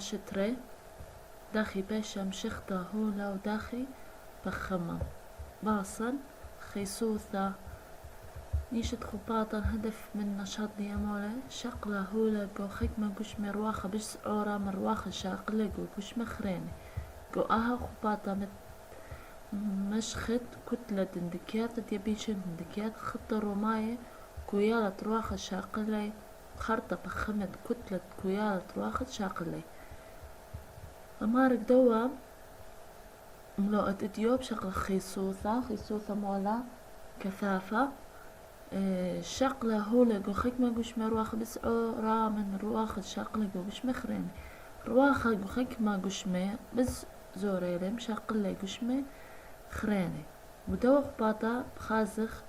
شتري داخي بيشا مشختا هولا وداخي بخمم باصل خيسوثة نيشت خباطا هدف من نشاط ديامولة شقلة هولا جو خكمة قش مرواخة بش سعورة مرواخة شاقلة جو قش مخريني جو اها خباطا مشخت كتلة دندكيات ديبيشن دندكيات خطة روماية كويالة رواخة شاقلة خرطة بخمت كتلة كويالة رواخة شاقلة أمارك دوام ملوءة إديوب شغل خيسوثة مولا كثافة شقلة هولا جو خكمة جوش مروخة بسعو رامن رواخة شقلة جو جوش مخرين رواخة جو خكمة جوش مي بس زوريلم شقلة جوش مي خريني ودوق باطا بخازخ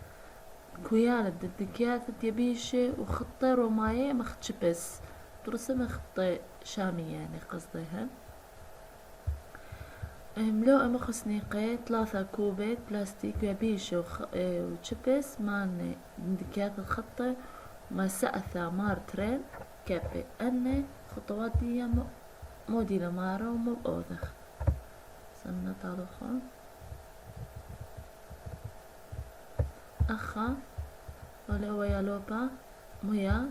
كويالة ددكيات ديبيشي وخطي روماية مختش بس ترسم خطي شامي يعني قصديها ملوءة مخصنيقة 3 كوبة بلاستيك وبيش وشبس مان دندكيات الخطة مساءثة مارترين كابي أني خطوات دي مودي لمارا ومو بأوذخ سنة طالوخا أخا ولو يالوبا ميا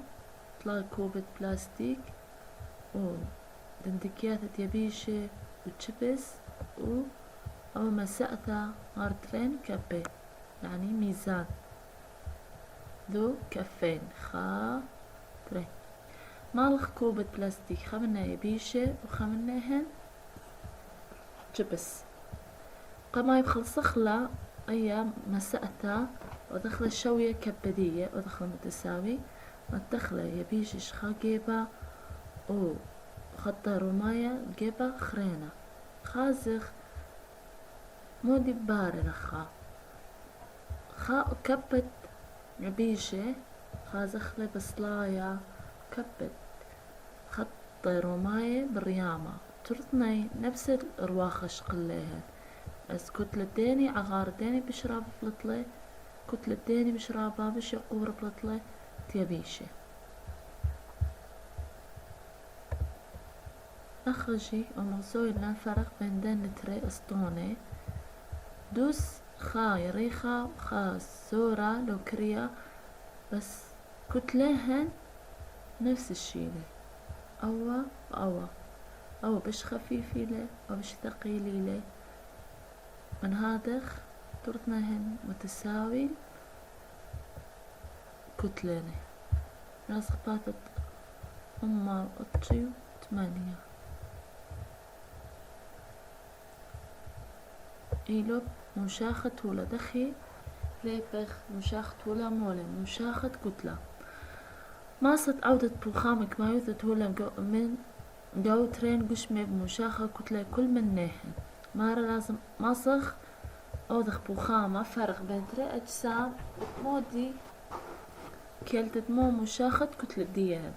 3 كوبة بلاستيك ودندكيات يبيشي وشبس أو مساءثة مارترين كابي يعني ميزان ذو كفين خاطرين مالخ كوبة بلاستيك خمنا يبيشة وخمناهن جبس قما يبخل صخلة أيام مساءثة ودخل الشوية كبدية ودخل متساوي متدخلة يبيش شخا جيبا وخطة رماية جيبا خرينة خازخ مودي باري رخا كبت عبيشة خازخلي بصلايا كبت خط رماية بالريامة ترثني نفس الرواخة شقليها بس كتلتيني عغارتيني بشراب فلطلي كتلتيني بشرابها بش يقور فلطلي تيبيشة أخرجي ومغزوي لنا فرق بين دين نتري اسطوني دوس خا يريخا وخا زورا لو كريا بس كتلهن نفس الشيلة أو بش خفيفي له أو بش ثقيلي له من هادخ ترثنهن متساوي كتلاني ناس خباتت أما أطشي 8 إيلوب مشاخة ولا دخي ليبخ مشاخة ولا مولي مشاخة كتلة ماسة عودة بوخامك ما يوثت ولا من جو ترين قشمي بمشاخة كتلة كل من ناهن مارا لازم ماسخ أوضخ بوخامة فرق بين 3 أجسام مودي كيلتت مو مشاخة كتلة ديان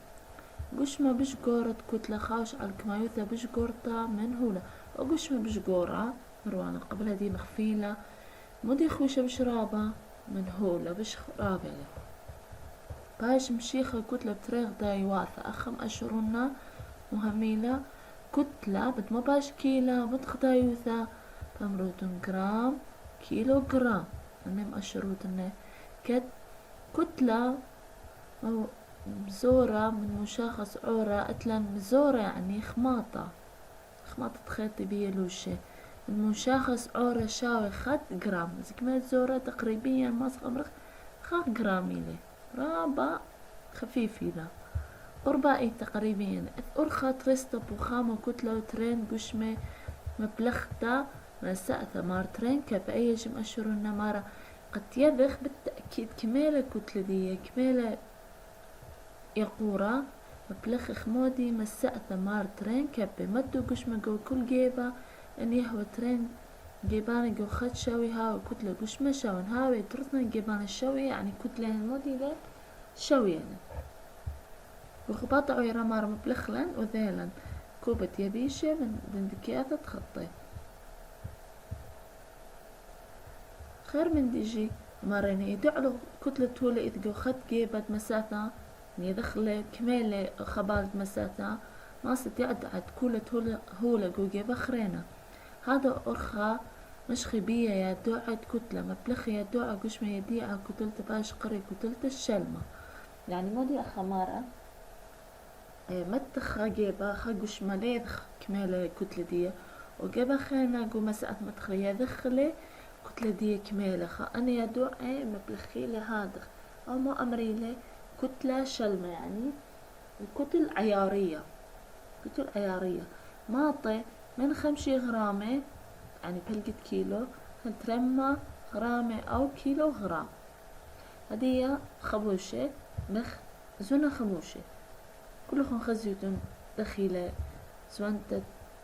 قشمة بش قورة كتلة خاوش على الكمايوثة بش قورتا من هولا وقشمة بش قورة مروانة قبلها دي مخفيلة مودي خوشة بشرابة من هولا بش خرابة باش مشيخة كتلة بتريغ داي واثة أخم أشرونا مهميلة كتلة بد ما باش كيلة متخدايوثة بمروتن جرام كيلو جرام أنهم أشروتنا كتلة أو مزورة من مشاخص عورة أتلن مزورة يعني خماطة خيط بيلوشة من مشاخص عورة شاوي 5 جرام زي كما زورة تقريبيا ماسخ أمرخ 5 جرام إلي رابع خفيف إذا أربعي تقريبا أرخى تريستا بوخامة كتلة وترين قشمة مبلختا مساءثة مارترين كبأي جم أشهر النمارة قد يذخ بالتأكيد كمالة كتلة دي كمالة يقورة مبلخ خمودي مساءثة مارترين كبي مدو قشمة جو كل جيبة أن يهوى ترين جيبان جو خد شوي هاوي كتلة قشمة شاون هاوي ترثنا جيبان الشوي يعني كتلة المودي ذا شوي يعني وخباطة عويرة مار مبلخلن وذيلن كوبة يبيشة من دندكياثة تخطي خير من ديجي مرين يدعلو كتلة تولى إذ جو خد جيبة مساثة يدخل كمالة خبالة مساثة ماست يعد كولة هولا جوجي بخرينا هذا أرخا مش خبية يا دوعد كتلة مبلخي يا دوعة قش ما يديعة كتلت باش قري كتلت الشلمة يعني مودي أخمارة متخا جيبا خاقش مليذ كمالة كتلة دي وجيبا خينا قو مسأت متخرية ذخلي كتلة دي كمالة خا أنا يا دوعي مبلخي لهذا أو ما أمري كتلة شلمة يعني الكتل عيارية كتل عيارية ماطي من 50 غرامة يعني بلقت كيلو ترمى غرامة أو كيلو غرام هدية خبوشة مخ زونا خموشة كلهم خزيوتن دخيلة زوانتت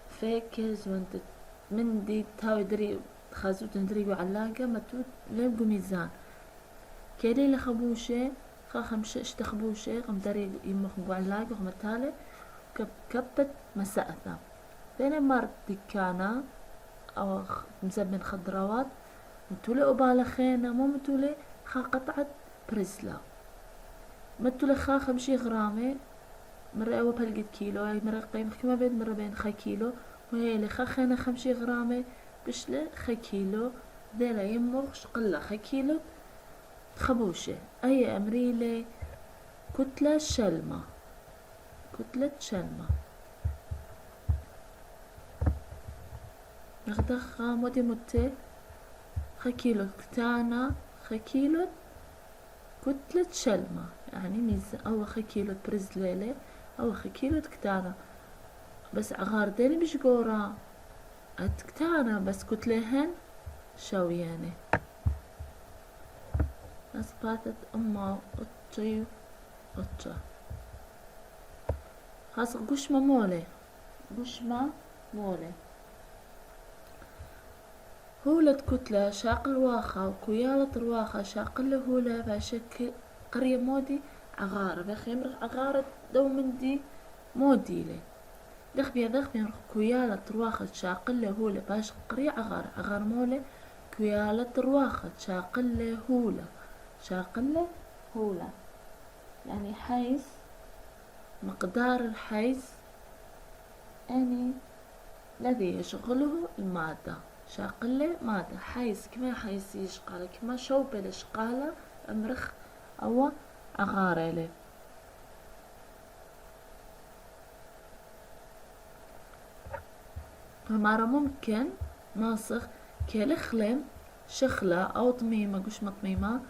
فيكة زوانتت مندي تاوي دري خازوتن دريقو علاقة متوت ليبقو ميزان كيلي لخبوشة خا خمشة اشتخبوشة قم دري يمخبو علاقة ومتالي كبت مساءثة بين مار دكانة أو مزبن خضروات متولي قبالة خينة مو متولي خا قطعة برزلة متولي خا 50 غرامة مرة أول بلقيت كيلو يعني مرة قيمة كما بين مرة بين خا كيلو وهي اللي خا خينة 50 غرامة بشلة خا كيلو ديلا يمغش قلة خا كيلو خبوشة أي أمريلي كتلة شلمة كتلة شلمة نغدخ مودي متي خا كيلو كتانة خا كيلو كتلة شلمة يعني ميزان أو خا كيلو برزليلة أو خا كيلو كتانة بس عغار ديني مش قورا كتانة بس كتلهن شويانة أثبتت أما أطي أطا خاص قشمة مولي قشمة مولي هولة كتلة شاقل واخا وكيالة رواخا شاقل هولة بشكل قرية مودي عغارة بخيمر عغارة دو مندي مودي لي دخ بيا كيالة رواخا شاقل هولة باش قرية عغارة عغار مولة كيالة رواخا شاقل هولة شاقل هولة يعني حيث مقدار الحيث يعني الذي يشغله المادة شاقلة مادة حيث كما حيث يشقالة كما شوبة لشقالة امرخ أو عغارة فمارا ممكن ناسخ كالخلم شخلة أو طميمة قش مطميمة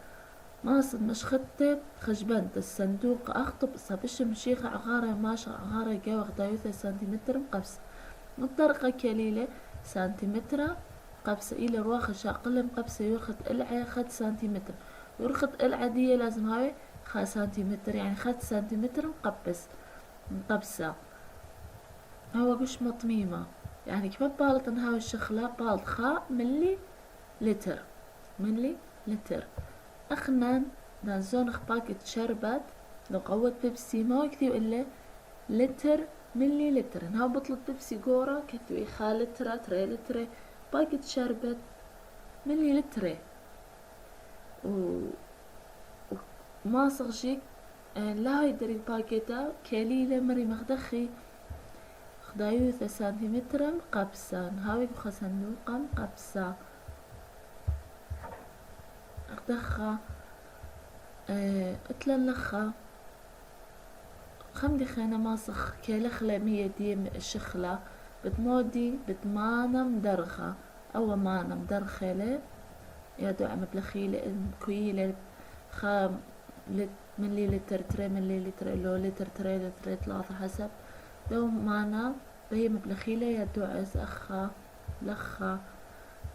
ماصد مش خطة خجبنت الصندوق أخطب صابش مشيخ عغارة ماشا عغارة جاوغ دايوثة سنتيمتر مقبسة مطرقة كليلة سنتيمتر قبسة إلى رواخ شاقلة مقبسة يرخط إلعة خد سنتيمتر يرخط إلعة دي لازم هاي خا سنتيمتر يعني خد سنتيمتر مقبسة هو قش مطميمة يعني كما بالط هاي الشخلة بالط خا ملي لتر أخنان نازون باكت شربت لو قوت بيبسي ما يكتب إلا لتر ملي لتر انها بطلت بيبسي قورة كتبي لترة تري لتر باكت شربت ملي لتر وما صغشيك لا يدري باكيتا كليلة مري مخدخي خدايوثة سنتيمتر مقبسة نهاوي بخا صندوقة مقبسة أخدخة اتللخة خمدي خينا ماسخ كالخلة مية دي الشخلة بتمودي بتمانا مدرخة أو مانا مدرخة لي يا دو عم بلخيلة كويلة خا ملي لتر تري ملي لتر لو لتر تري لتر 3 حسب دو مانا بهي مبلخيلة يا دو عز أخا لخا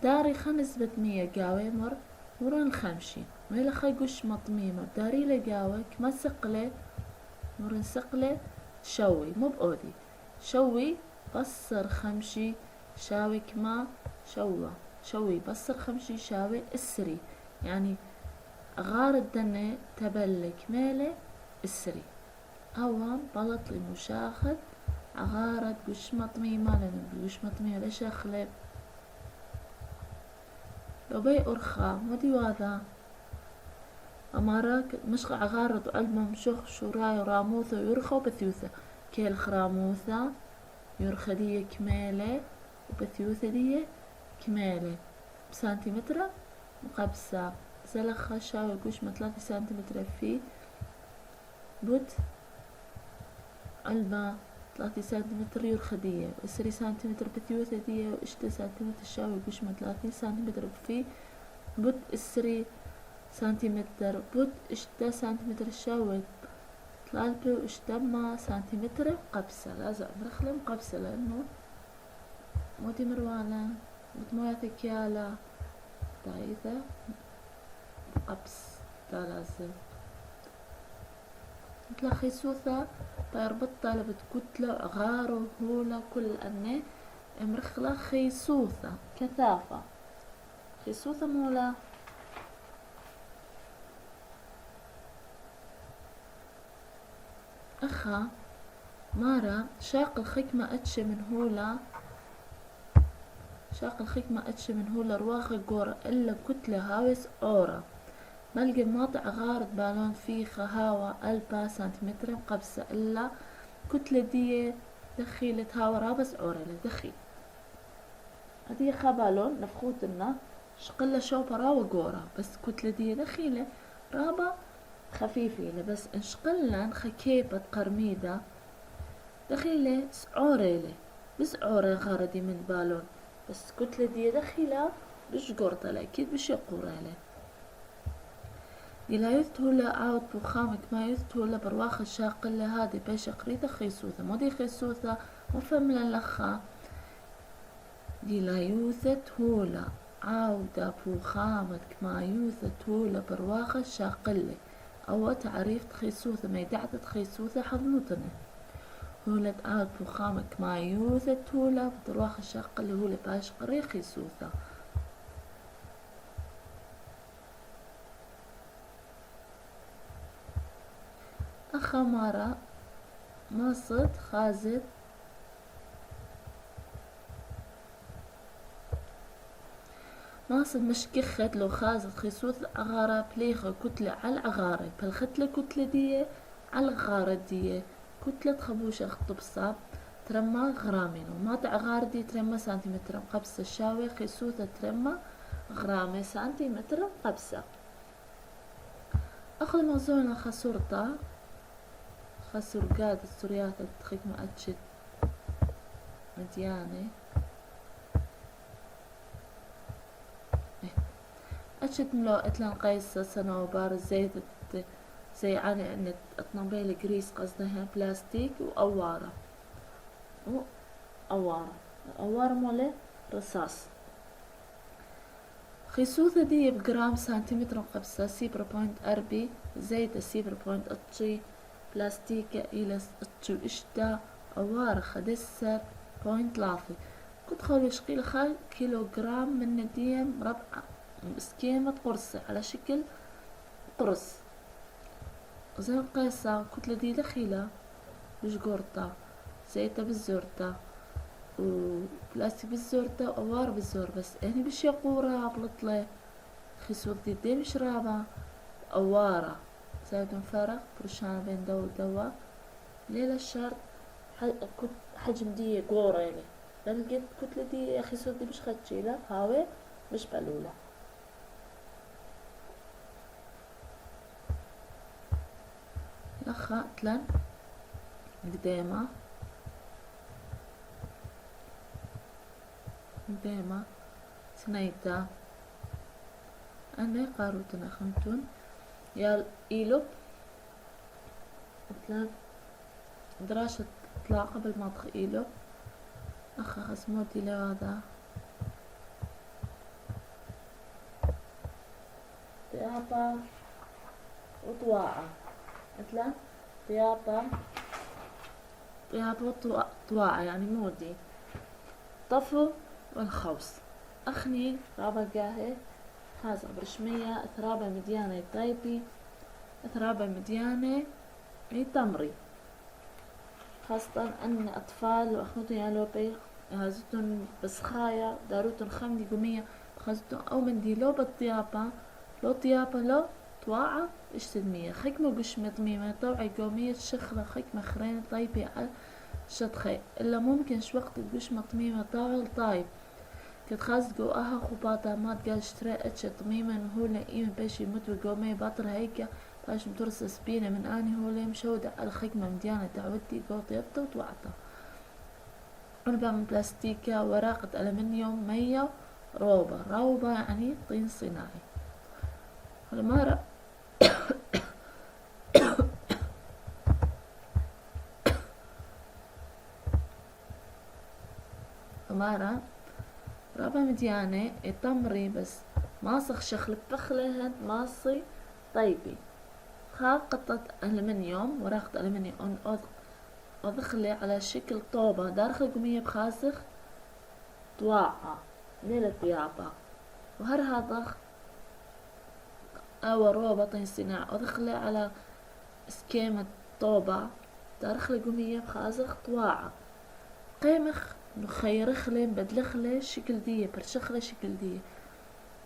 داري 500 قاوي مرن 50 ويلا خا قش مطميمة داري لقاوي كما سقلة مرن سقلة شوي مو بأودي شوي بصر 5 شاوي كما شوي بصر 5 شاوي السري يعني غار الدنة تبلك ميلة السري أوام بلط لمشاخد عغارة قش مطميمة لأن قش مطميمة ليش أخلب لو بي أرخا مودي واذا أمارك مشق عغارة وألمم شخ شوراي وراموثة ويرخو بثيوثة كيل خراموثة يرخدية كمالة وبثيوثة دي كمالة بسنتيمتر مقبسة زلخة شاوي قوش ما 3 سنتيمتر في بوت علبة 3 سنتيمتر يرخدية 3 سنتيمتر بثيوثة دي واشتا سنتيمتر شاوي قوش ما 30 سنتيمتر في بوت 3 سنتيمتر بوت اشتا سنتيمتر شاوي 3 واشتما سنتيمتر قبسة لازم مرخلة مقبسة لأنه مودي مروانة بتموية ثكيالة ضعيفة قبس دا لازم مثل خيسوثة بيربطها لبتكتلة غارو هولة كل أني مرخلة خيسوثة كثافة خيسوثة مولا أخا مارا شاق الخكمة أتشي من هولا شاق الخكمة أتشي من هولا رواخي قورة إلا كتلة هاوس أورا ملقي ماطع غارد بالون فيخة هاوا 1000 سنتيمتر مقبسة إلا كتلة دي دخيلة هاوا رابس أورا لدخيل هدي خا بالون نفخوتنا شقلة شوبة راوا قورة بس كتلة دي دخيلة رابا خفيفة بس انشقلنا خكيبة قرميدة دخيلة سعوريلة بسعورة غاردي من بالون بس كتلة دي دخيلة بش قورتها أكيد بش يقوريلة لا يثهل عاود بوخامك ما يثهل برواخ الشاقلة هادي باش قريدة خيسوثة مودي خيسوثة وفهمنا لخا دي لا يوثت هولا عاودة بوخامك ما يوثت هولا برواخ الشاقلة أو تعريف خيسوثة ما يدعت خيسوثة حضنوتنا هولا عاود بوخامك ما يوثت هولا برواخ الشاقلة هولا باش قري خيسوثة أخا مارا ماصد خازد ماصد مش كخت لو خازد خيسوث أغارة بليخة كتلة على الأغارة بالختلة كتلة دي على الغارة دي كتلة خبوشة خطبصة ترمى غرامين وماطع غارة دي ترمى سنتيمتر قبسة الشاوي خيسوثة ترمى غرامة سنتيمتر قبسة أخذ موضوعنا خسورتا خسر قاد السوريات الخكمة أتشد مديانة أتشد ملو إتلان قيسة صنوبار زي عاني أن أطنبيل جريس قصدها بلاستيك وأوارة أوارة مولي رصاص خيسوثة دي بجرام سنتيمتر قبسة 0.4 زيت 0.8 بلاستيكة إلى 8 إشتا أوار خدسر 0.3 كنت خلو شقيل خال كيلوغرام من نديم مربع سكيمة قرصة على شكل قرص زي القيسة كتلة دي دخيلة بجورتا زيتة بالزورتا وبلاستيك بالزورتا وأوار بالزور بس يعني بش يقورة بلطلة خيسوث دي مش رابة أوارة زايد فرق برشان بين دو ودوا ليلة الشرط حجم دي قورة يعني لأن قلت كتلة دي يا أخي صوت دي مش خدشيلة هاوي مش بلولة لخا تلن قديمة سنيتا أنا قاروتنا خمتون يا إيلوب مثلا دراسة تطلع قبل ما أدخل إيلوب أخا خصموتي لهذا طيابة وطواعة مثلا طيابة وطواعة يعني مودي طفو والخوص أخني رابع جاهي خازق برشمية ثرابة مديانة طيبي ثرابة مديانة تمري خاصة أن أطفال وأخوتي يالوبي هازتون بسخايا داروتون خمدي قمية خاصتون أو مندي لو بالطيابة لو طيابة لو طواعة اشتد مية خكمة قش مضميمة طوعي قومية شخلة خكمة خرين طيبي على شطخي إلا ممكن وقت قش مطميمة طاول طايب كتخاز قوها خباطة ما تقال اشتري اتش طميمة هولة ايمن باشي متو قومية باطر هيكا باش مترس سبينة من اني هولة مشودة على خكمة مديانة دعوتي قوطي يبتا وطوعتا أربعة من بلاستيكة ورقة ألمنيوم مية روبة يعني طين صناعي المارة رابع مديانة التمري بس ماسخ شخل بخلهن ماصي طيبي خا قطعة ألمنيوم ورقة ألمنيوم أضخلي على شكل طوبة داخل قمية بخاسخ طواعة نيل طيابة وهرها ضخ أو روبة طين صناعي أضخلي على سكيمة طوبة داخل قمية بخاسخ طواعة قيمخ نخيرخلي بدلخلي شكل دية برشخلي شكل دية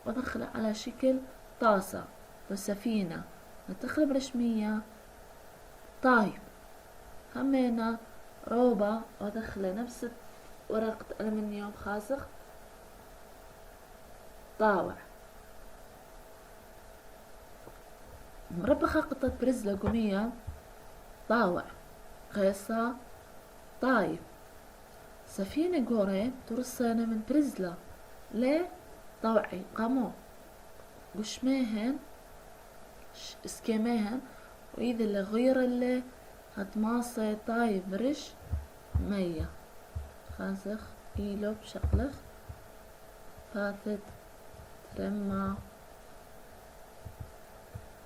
ودخل على شكل طاسة وسفينة نتخلب رشمية طايب همينا روبة ودخل نفس ورقة ألمنيوم خاسخ طاوع مربخة قطة برزلة قمية طاوع قيصة طايب سفينة قوري ترسانة من برزلة ليه طوعي قامو قشميهن اسكيميهن وإذا اللي غير اللي هتماصي طايب رش مية خاسخ إيلو بشقلخ فاثت ترمى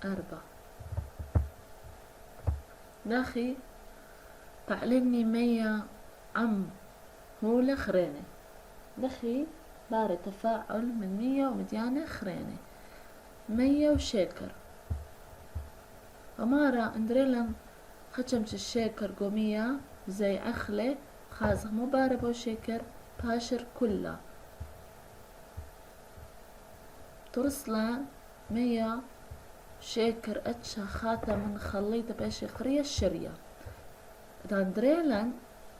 أربع داخي تعلمني مية عم هولة خرينة دخي باري تفاعل من مية ومديانة خرينة مية وشيكر أمارة اندريلن خشمش الشيكر قومية زي أخلي خازخ مباربة وشيكر باشر كلها ترسلان مية شيكر اتشا خاتم من خليطة باشي خرية الشرية داندريلن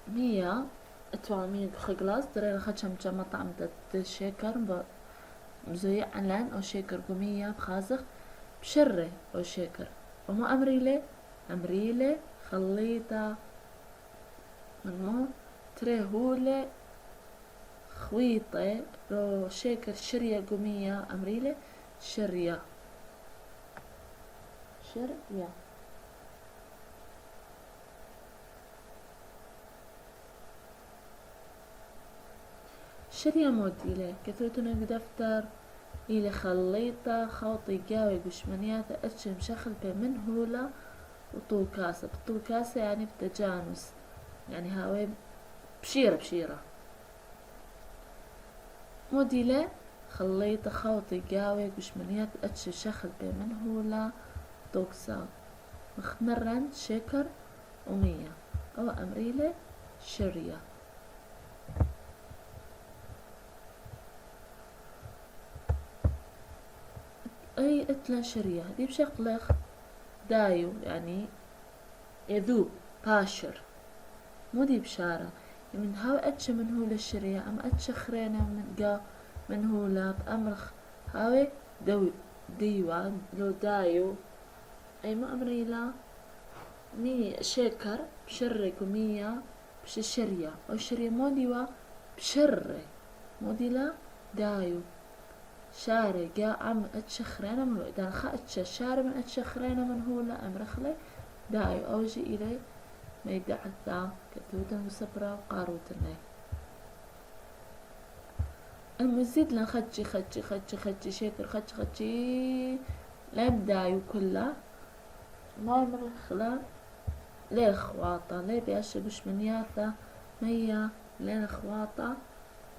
مية اتوامين خجلاس دريلن خشم جمع طعم الشيكر مزويع علان أو شيكر قومية بخازخ بشرة أو شيكر ومو أمريلة خليطة من مو تريهولة خويطة رو شيكر شرية قومية أمريلة شرية شرية موديلة كثرتنا بدفتر إلى خليطة خاطي قاوي قشمنياتا اتشم شخل من هولة وطوكاسة بالطوكاسة يعني بتجانس يعني هاوي بشيرة موديلة خليطة خاطي قاوي قشمنيات اتشم شخل من هولة طوكسا مخمرن شكر ومية أو أمريلة شرية أي اتلا شرية دي بشقلخ دايو يعني يذوب باشر مو دي بشارة من هاو اتش من هو للشرية أم اتش خرينة من قا من هو لا بأمرخ هاوي ديوا لو دايو أي ما أمريلا مي شكر بشرة قمية بش الشرية أو الشرية مو ديوا بشرة مو ديلا دايو شاري قا عم اتشخرينه من إذا خا اتشاري من اتشخرينه من هو لا أمرخلي دايو أوجي إلي ما يدع الثا كتوتا وسبرا وقاروتني المزيد لن خدشي شكر خدشي لين دايو كله ما مرخلا ليه خواطة ليه بيشبش من ياثا مية لين خواطة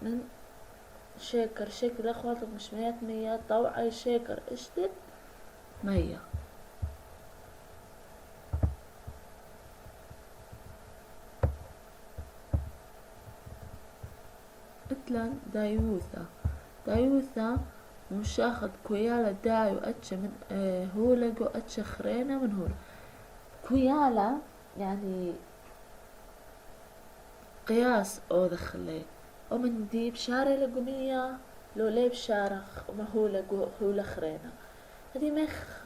من شكر اخواتك مش ميات مية طوعي شكر اشتد مية اتلان دايوثا مشاخد كويالا دايو أتش من هولجو أتش خرينا من هول. كويالا يعني قياس أو دخلي ومن دي بشارة لقمية لو لي بشارة وما هو خرينا هدي مخ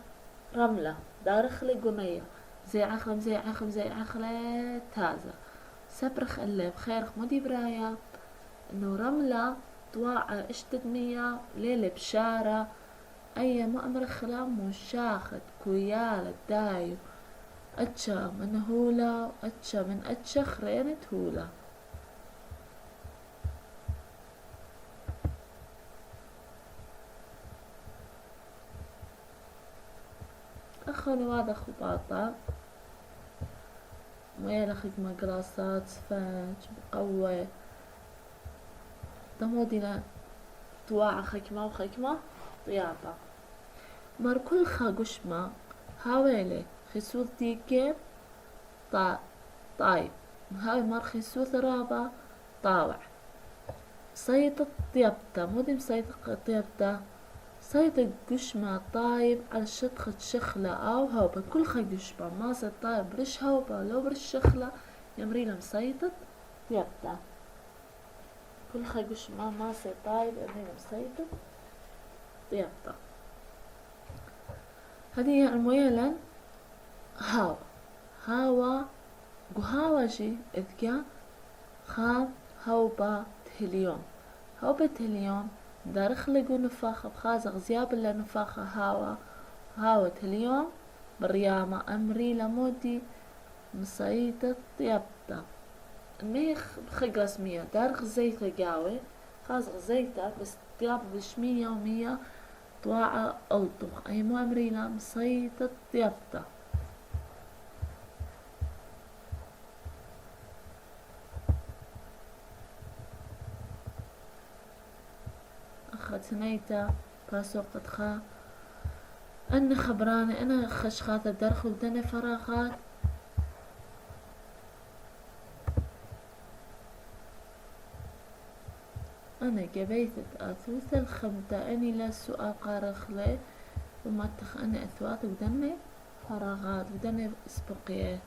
رملة دارخ لقمية زي عخلة تازة سبرخ اللي بخيرخ مدي برايا انه رملة طواعة اشتد مية ليلة بشارة اي مؤمر خلام مشاخد كويالة دايو اتشا من هولا اتشا من اتشا خرينة هولا. أخلو هذا خباطة ويلا خدمة قراصات سفنج بقوة دمودينا طواعة خكمة طيابة مر كل خاقشمة هاويلي خسوث ديكي طايب هاوي مر خسوث رابة طاوع صيدة طيبتا مودي مصيدة طيبتا صيدة قشمة طايب على شطخة شخلة أو هوبة كل خا قشمة ماسة طايب برش هوبة لو برش شخلة يمرينا مصيدة طيبتا كل خا قشمة ماسة طايب يمرينا مصيدة طيبتا. هذه المويلة هاوا قهاوا جي إذكا خاب هوبة تهليوم هوبة تهليوم دارخ لقو نفاخة بخازق زياب اللي نفاخة هاوا تهليوم بريامة أمري لمودي مصيدة طيبتا الميخ بخق رسمية دارخ زيت قاوي خازق زيتة بس طياب بشمية ومية طواعة ألطخ أي مو أمريلا مصيدة طيبتا. أخد سنيتا باسوقت خا أنا خبراني أنا خشخات الدرخ ودني فراغات أنا جبيتت أثوث الخمدة أني لا سؤال قارخ لي وما تخ أنا أثوات ودني فراغات ودني سبقيه